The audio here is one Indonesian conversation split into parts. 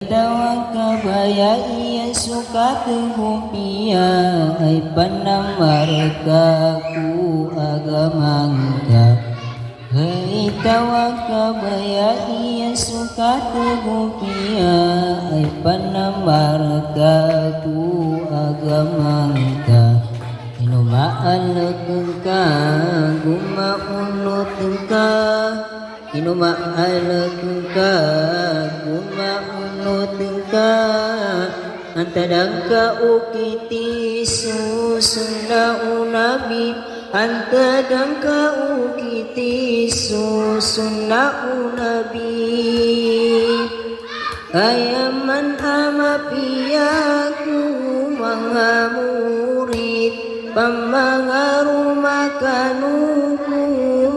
tawakabaya iya suka tuhupia ay panamarga ku agamangka. Hai tawakabaya iya suka tuhupia ay panamarga ku agamangka. Inumaalaga gumaunutengka, inumaalaga gumaunutengka, antadangka ukiti susuna unabi, antadangka ukiti susuna unabi. Ayaman amapiyaku mga murid, pamangarumakanuku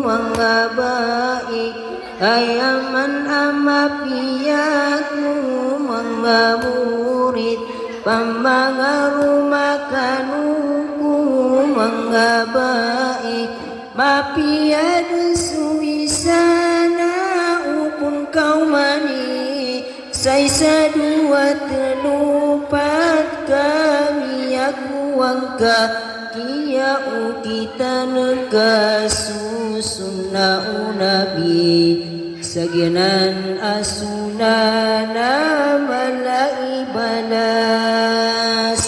mga baik. Ayaman amapiyaku mga murid, pamangarumakanuku mga baik. Mapiyad suwisana upun kau mani, say sa dua telupat kami aku angka. Kia kita nega susuna unabi, sagianan asunana malai balas.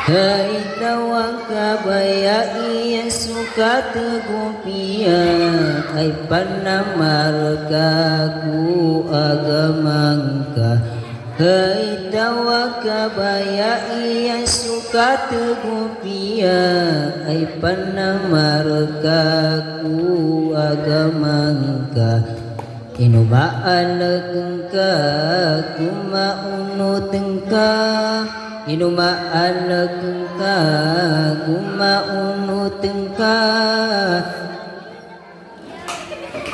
Hai tawakabaya iya suka tegupia ay panamarga ku agamangka. Hai tawakabaya iya suka tegupia ay panamarga ku agamangka. Inumaalaga kumaunutengka, inumaalaga kumaunutengka,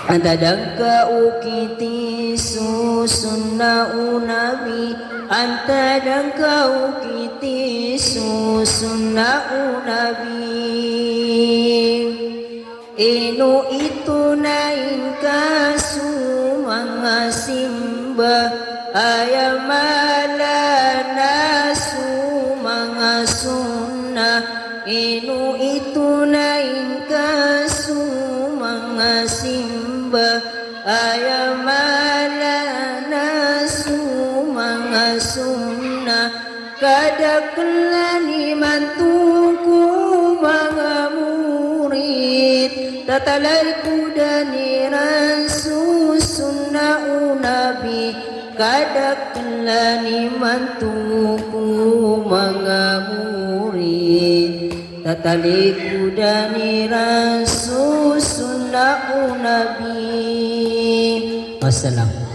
antadangka ukiti susuna unabi, antadangka ukiti susuna unabi. Inu itu nain kasu mga simba, ayamala nasu mga sunna. Inu itu nain kasu mga simba, ayamala nasu mga sunna. Kadaklani mantuku mga murid, tatalay kudaniran susuna unabi. Kadaklani mantuku mga murid, tatalay kudaniran susuna unabi. Wassalam.